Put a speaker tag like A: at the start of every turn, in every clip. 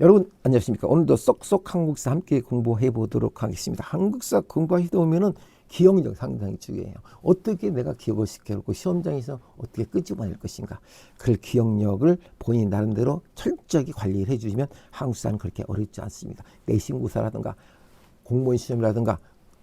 A: 여러분 안녕하십니까. 오늘도 쏙쏙 한국사 함께 공부해 보도록 하겠습니다. 한국사 공부하시다 보면은 기억력 상당히 중요해요. 어떻게 내가 기억을 시켜놓고 시험장에서 어떻게 끄집어낼 것인가. 그 기억력을 본인 나름대로 철저하게 관리를 해주시면 한국사는 그렇게 어렵지 않습니다. 내신고사라든가 공무원 시험이라든가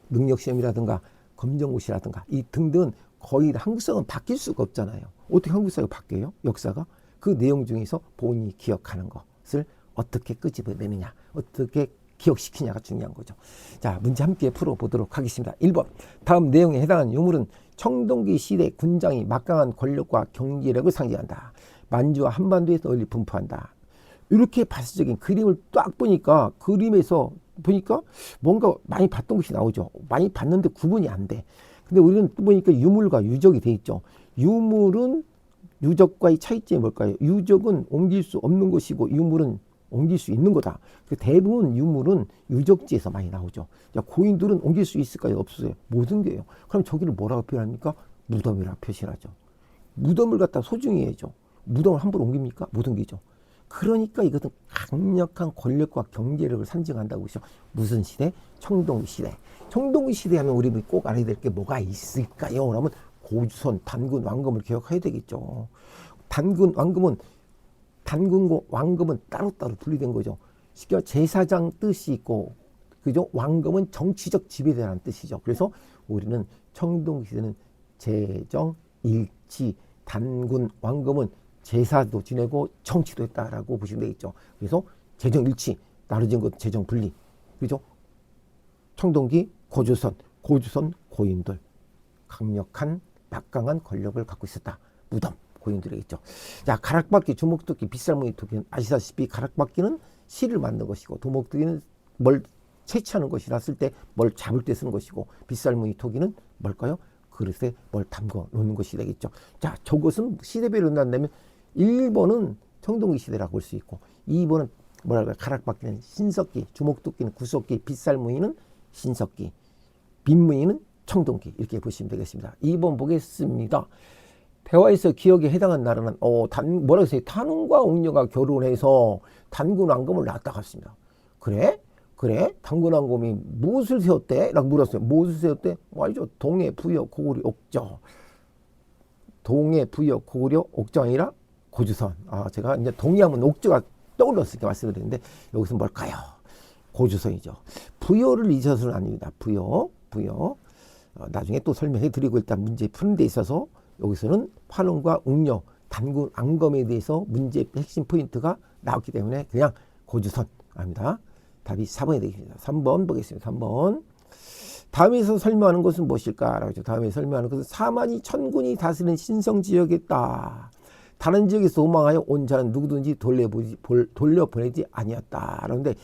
A: 능력시험이라든가 검정고시라든가 이 등등은 거의 한국사는 바뀔 수가 없잖아요. 어떻게 한국사가 바뀌어요? 역사가? 그 내용 중에서 본인이 기억하는 것을 어떻게 끄집어내느냐, 어떻게 기억시키냐가 중요한 거죠. 자, 문제 함께 풀어보도록 하겠습니다. 1번, 다음 내용에 해당하는 유물은 청동기 시대 군장이 막강한 권력과 경제력을 상징한다. 만주와 한반도에 널리 분포한다. 이렇게 바스적인 그림을 딱 보니까 그림에서 보니까 뭔가 많이 봤던 것이 나오죠. 많이 봤는데 구분이 안 돼. 근데 우리는 또 보니까 유물과 유적이 돼 있죠. 유물은 유적과의 차이점이 뭘까요? 유적은 옮길 수 없는 것이고 유물은 옮길 수 있는 거다. 대부분 유물은 유적지에서 많이 나오죠. 야, 고인들은 옮길 수 있을까요? 없어요. 못 옮겨요. 그럼 저기를 뭐라고 표현합니까? 무덤이라고 표시하죠. 무덤을 갖다 소중히 해야죠. 무덤을 함부로 옮깁니까? 못 옮기죠. 그러니까 이것은 강력한 권력과 경제력을 상징한다고 하죠. 무슨 시대? 청동기 시대. 청동기 시대 하면 우리 꼭 알아야 될 게 뭐가 있을까요? 그러면 고주선, 단군, 왕검을 기억해야 되겠죠. 단군, 왕검은 단군과 왕검은 따로따로 분리된 거죠. 쉽게 제사장 뜻이 있고, 그죠? 왕검은 정치적 지배자라는 뜻이죠. 그래서 우리는 청동기 시대는 재정, 일치, 단군, 왕검은 제사도 지내고 정치도 했다라고 보시면 되겠죠. 그래서 재정 일치, 나눠진 것 재정 분리, 그죠? 청동기, 고조선, 고인들, 강력한 막강한 권력을 갖고 있었다. 무덤, 고인들이겠죠. 자, 가락바퀴, 주먹도끼, 빗살무늬 도끼는 아시다시피 가락바퀴는 실을 만든 것이고 도목도끼는 뭘 채취하는 것이라 쓸 때 뭘 잡을 때 쓰는 것이고 빗살무늬 토기는 뭘까요? 그릇에 뭘 담궈 놓는 것이 되겠죠. 자, 저것은 시대별로 난다면 1번은 청동기 시대라고 볼 수 있고 2번은 뭐랄까 가락바퀴는 신석기, 주먹도끼는 구석기, 빗살무늬는 신석기, 빗무늬는 청동기 이렇게 보시면 되겠습니다. 2번 보겠습니다. 대화에서 기억에 해당한 나라는 뭐라고 했어요? 탄웅과 옥녀가 결혼해서 단군 왕검을 낳았다 갔습니다. 그래? 단군 왕검이 무엇을 세웠대? 라고 물었어요. 무엇을 세웠대? 알죠? 동해, 부여, 고구려, 옥저. 동해, 부여, 고구려, 옥저 아니라 고주선. 제가 이제 동해하면 옥저가 떠올랐으니까 말씀을 드렸는데 여기서 뭘까요? 고주선이죠. 부여를 잊어서는 아닙니다. 부여. 나중에 또 설명해 드리고 일단 문제 푸는 데 있어서 여기서는 환웅과 웅녀, 단군, 왕검에 대해서 문제 핵심 포인트가 나왔기 때문에 그냥 고주선 합니다. 답이 4번이 되겠습니다. 3번 보겠습니다. 3번. 다음에서 설명하는 것은 무엇일까? 라고 다음에 설명하는 것은 사만이 천군이 다스리는 신성 지역에 있다. 다른 지역에서 도망하여 온 자는 누구든지 돌려보내지 아니었다. 그런데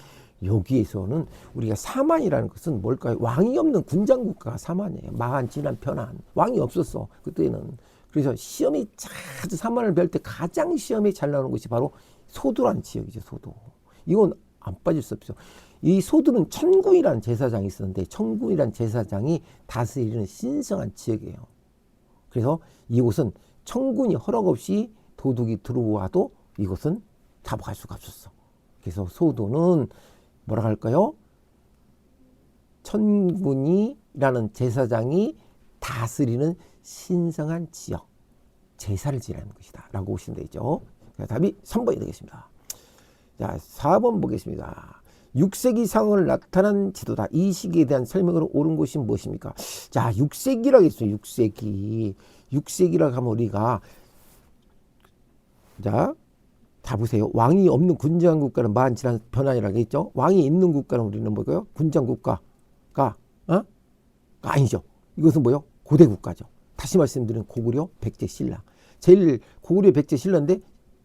A: 여기에서는 우리가 사만이라는 것은 뭘까요? 왕이 없는 군장국가가 사만이에요. 마한, 진한, 편한. 왕이 없었어. 그때는. 그래서 시험이 자주 사만을 배울 때 가장 시험에 잘 나오는 것이 바로 소도라는 지역이죠. 소도. 이건 안 빠질 수 없죠. 이 소도는 천군이라는 제사장이 있었는데 천군이라는 제사장이 다스리는 신성한 지역이에요. 그래서 이곳은 천군이 허락 없이 도둑이 들어와도 이곳은 잡아갈 수가 없었어. 그래서 소도는 뭐라 할까요? 천군이라는 제사장이 다스리는 신성한 지역, 제사를 지내는 것이다 라고 보시면 되죠. 답이 3번이 되겠습니다. 자, 4번 보겠습니다. 6세기 상황을 나타난 지도다. 이 시기에 대한 설명으로 옳은 것이 무엇입니까? 자, 6세기라고 했어요. 6세기라고 하면 우리가 자, 다 보세요. 왕이 없는 군장 국가는 만진한 편안이라고 했죠. 왕이 있는 국가는 우리는 뭐고요? 군장 국가가 아니죠. 이것은 뭐요? 고대 국가죠. 다시 말씀드리면 고구려, 백제, 신라. 제일 고구려, 백제, 신라인데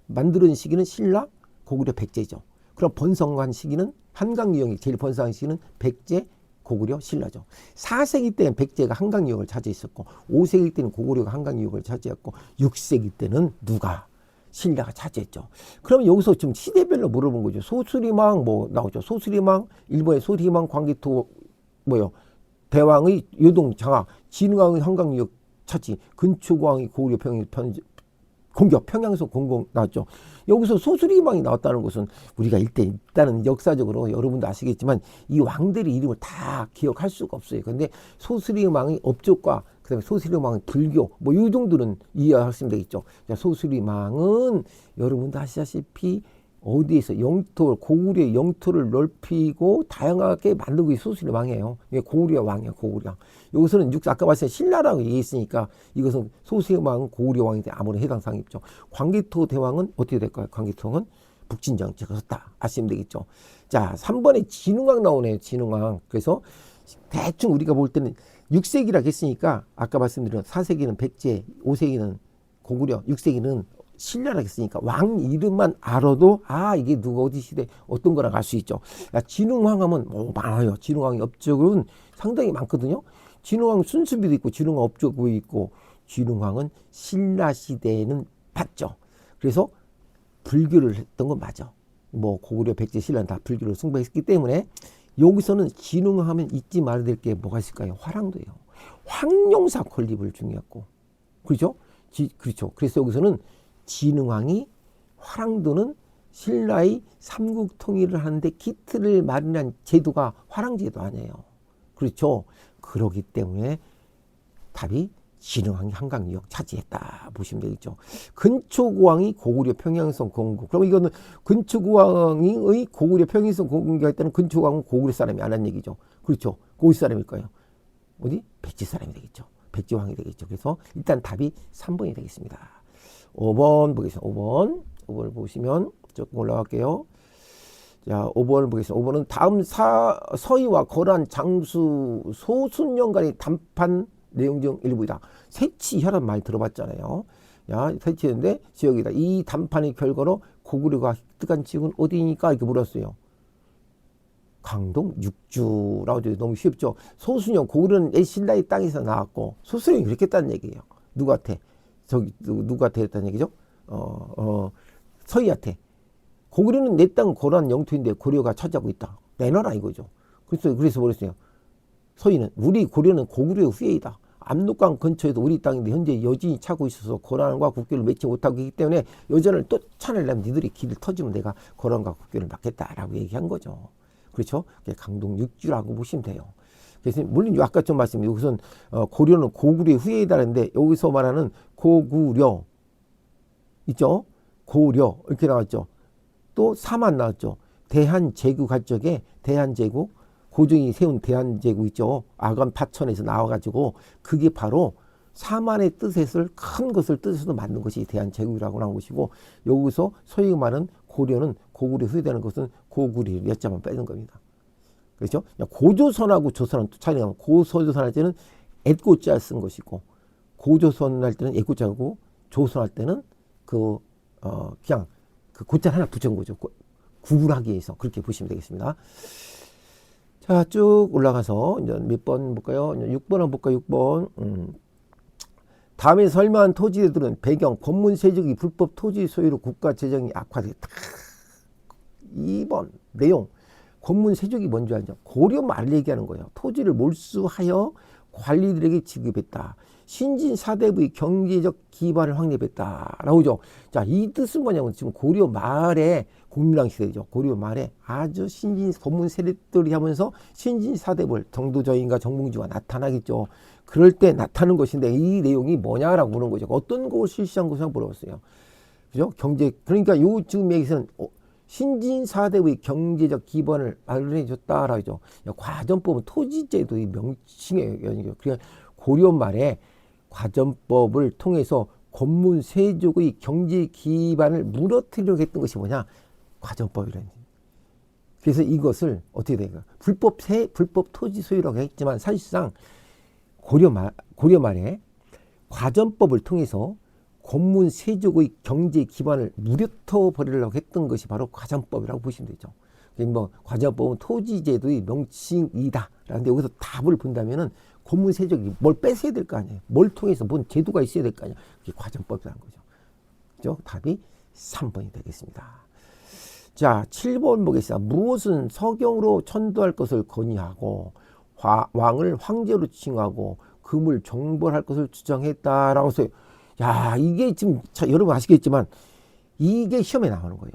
A: 만드는 시기는 신라, 고구려, 백제죠. 그럼 번성한 시기는 한강 유형이 제일 번성한 시기는 백제, 고구려, 신라죠. 4세기 때는 백제가 한강 유형을 차지했었고 5세기 때는 고구려가 한강 유형을 차지했고 6세기 때는 누가? 신라가 차지했죠. 그러면 여기서 좀 시대별로 물어본 거죠. 소수리망 뭐 나오죠. 소수리망, 일본의 소리망 광기토 대왕의 요동 장악, 진흥왕의 한강 유역 차지, 근초광이 고구려 공격, 평양성 공공 나왔죠. 여기서 소수리망이 나왔다는 것은 우리가 일단은 역사적으로 여러분도 아시겠지만 이 왕들의 이름을 다 기억할 수가 없어요. 근데 소수리망이 업적과 그다음에 소수리망은 불교 뭐 이 정도는 이해하시면 되겠죠. 자, 소수리망은 여러분도 아시다시피 어디에서 영토, 고구려의 영토를 넓히고 다양하게 만들고 있는 소수리왕이에요. 이게 고구려 왕이에요, 고구려. 여기서는 아까 말씀드린 신라라고 얘기했으니까 이것은 소수리왕은 고구려 왕이 아무래도 해당사항이 있죠. 광개토 대왕은 어떻게 될까요? 광개토는 북진정책을 썼다. 아시면 되겠죠. 자, 3번에 진흥왕 나오네요, 진흥왕. 그래서 대충 우리가 볼 때는 6세기라고 했으니까 아까 말씀드린 4세기는 백제, 5세기는 고구려, 6세기는 신라라고 했으니까 왕 이름만 알아도 이게 누가 어디 시대 어떤 거라고 알 수 있죠. 진흥왕 하면 많아요. 진흥왕의 업적은 상당히 많거든요. 진흥왕 순수비도 있고 진흥왕 업적이 있고 진흥왕은 신라 시대에는 봤죠. 그래서 불교를 했던 건 맞아. 뭐 고구려, 백제, 신라는 다 불교를 숭배했기 때문에 여기서는 진흥왕 하면 잊지 말아야 될 게 뭐가 있을까요? 화랑도예요. 황룡사 건립을 중요했고 그렇죠? 그렇죠. 그래서 여기서는 진흥왕이 화랑도는 신라의 삼국 통일을 하는데 기틀을 마련한 제도가 화랑제도 아니에요. 그렇죠. 그러기 때문에 답이 진흥왕이 한강유역 차지했다 보시면 되겠죠. 근초고왕이 고구려 평양성 공국. 그럼 이거는 근초고왕의 고구려 평양성 공국이 했다는 근초고왕은 고구려 사람이 안 한 얘기죠. 그렇죠. 고구려 사람일 거예요. 어디? 백제 사람이 되겠죠. 백제왕이 되겠죠. 그래서 일단 답이 3번이 되겠습니다. 5번 보겠습니다. 5번을 보시면 조금 올라갈게요. 자, 5번을 보겠습니다. 5번은 다음 서희와 거란 장수 소순영 간의 담판 내용 중 일부이다. 세치혈한 많이 들어봤잖아요. 야, 세치인데 지역이다. 이 담판의 결과로 고구려가 획득한 지역은 어디니까 이렇게 물었어요. 강동 육주라고 해도 너무 쉽죠. 소순영 고구려는 신라의 땅에서 나왔고 소순영이 그렇게 했다는 얘기예요. 누구한테? 누구한테 했다는 얘기죠? 서희한테. 고구려는 내 땅 고란 영토인데 고려가 차지하고 있다. 내놔라 이거죠. 그래서 뭐랬어요? 서희는 우리 고려는 고구려의 후예이다. 압록강 근처에도 우리 땅인데 현재 여진이 차고 있어서 고란과 국교를 맺지 못하고 있기 때문에 여전을 쫓아내려면 니들이 길을 터주면 내가 고란과 국교를 막겠다라고 얘기한 거죠. 그렇죠? 강동 육주라고 보시면 돼요. 그래서 물론 아까 좀 말씀드린 여기서는 고려는 고구려의 후예이다는데 여기서 말하는 고구려 있죠? 고려 이렇게 나왔죠. 또 사만 나왔죠. 대한제국 갈 적에 대한제국 고종이 세운 대한제국 있죠. 아간 파천에서 나와가지고 그게 바로 사만의 뜻을 큰 것을 뜻에서 만든 것이 대한제국이라고 나온 것이고 여기서 소위 말하는 고려는 고구려 후예되는 것은 고구려 여자만 빼는 겁니다. 그렇죠? 고조선하고 조선은 또 차이가 고조선 할 때는 애고자 쓴 것이고 고조선 할 때는 애고자고 조선 할 때는 그냥 그 고자 하나 붙인 거죠. 구분하기 위해서 그렇게 보시면 되겠습니다. 자, 쭉 올라가서 이제 몇 번 볼까요? 6번 한번 볼까요? 6번. 다음에 설명한 토지들은 배경, 권문세족이 불법 토지 소유로 국가 재정이 악화됐다. 2번 내용. 권문세족이 뭔지 알죠? 고려 말을 얘기하는 거예요. 토지를 몰수하여 관리들에게 지급했다. 신진사대부의 경제적 기반을 확립했다. 라고죠. 자, 이 뜻은 뭐냐면 지금 고려 말에 공민왕 시대죠. 고려 말에 아주 권문 세력들이 하면서 신진사대부 정도저인과 정봉주가 나타나겠죠. 그럴 때 나타나는 것인데 이 내용이 뭐냐라고 물은 거죠. 어떤 것을 실시한 것을 물어봤어요. 그죠? 그러니까 요 지금 얘기에서는 신진사대의 경제적 기반을 마련해 줬다라고 하죠. 과전법은 토지제도의 명칭이에요. 그러니까 고려 말에 과전법을 통해서 권문세족의 경제 기반을 무너뜨리려고 했던 것이 뭐냐? 과전법이라는 거예요. 그래서 이것을 어떻게 될까? 불법 토지 소유라고 했지만 사실상 고려 말에 과전법을 통해서 권문세족의 경제 기반을 무력터 버리려고 했던 것이 바로 과전법이라고 보시면 되죠. 뭐 과전법은 토지제도의 명칭이다. 그런데 여기서 답을 본다면은 권문세족이 뭘 뺏어야 될 거 아니에요. 뭘 통해서 뭔 제도가 있어야 될 거 아니에요. 그게 과전법이라는 거죠. 그죠? 답이 3번이 되겠습니다. 자, 7번 보겠습니다. 무엇은 서경으로 천도할 것을 건의하고 왕을 황제로 칭하고 금을 정벌할 것을 주장했다라고 해서 야, 이게 지금 여러분 아시겠지만 이게 시험에 나오는 거예요.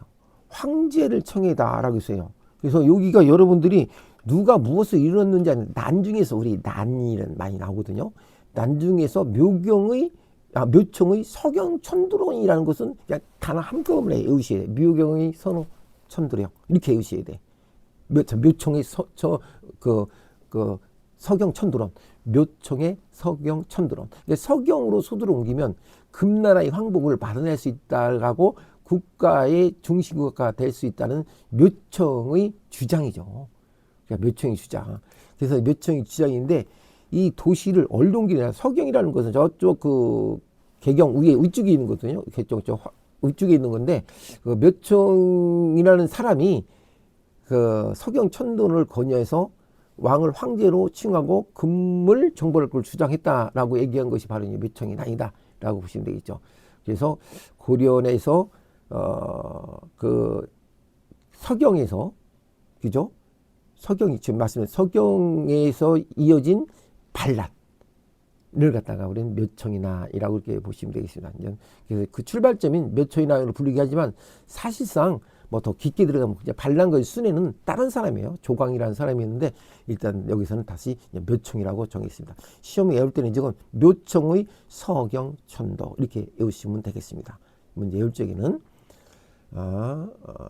A: 황제를 청해다라고 했어요. 그래서 여기가 여러분들이 누가 무엇을 이뤘는지 아는 난중에서 우리 난이는 많이 나오거든요. 난중에서 묘청의 서경천두론이라는 것은 그냥 단어 한꺼번에 외우셔야 돼. 묘경의 천두령 이렇게 외우셔야 돼. 묘청의 서경천두론, 묘청의 서경천두론. 서경으로 소두를 옮기면 금나라의 황복을 받아낼 수 있다고 국가의 중심국가가 될 수 있다는 묘청의 주장이죠. 그러니까 묘청의 주장. 그래서 묘청의 주장인데 이 도시를 얼동기나 서경이라는 것은 저쪽 그 개경 위쪽에 있는 거거든요. 저 위쪽에 있는 건데 그 묘청이라는 사람이 그 서경천돈을 건의해서 왕을 황제로 칭하고 금을 정벌할 걸 주장했다라고 얘기한 것이 바로 이 묘청이 난이다라고 보시면 되겠죠. 그래서 고려에서 그 서경에서 그죠? 서경이 지금 말씀드린 서경에서 이어진 반란을 갖다가 우리는 묘청이나이라고 이렇게 보시면 되겠습니다. 그래서 그 출발점인 묘청이나로 불리게 하지만 사실상 뭐 더 깊게 들어가면 반란거의 순회는 다른 사람이에요. 조광이라는 사람이었는데 일단 여기서는 다시 묘청이라고 정했습니다. 시험에 외울 때는 이건 묘청의 서경천도 이렇게 외우시면 되겠습니다. 문제 외울 적에는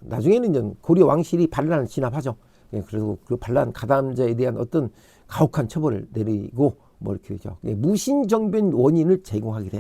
A: 나중에는 이제 고려 왕실이 반란을 진압하죠. 그래서 그 반란 가담자에 대한 어떤 가혹한 처벌을 내리고 뭐 이렇게 하죠. 무신정변 원인을 제공하게 됩니다.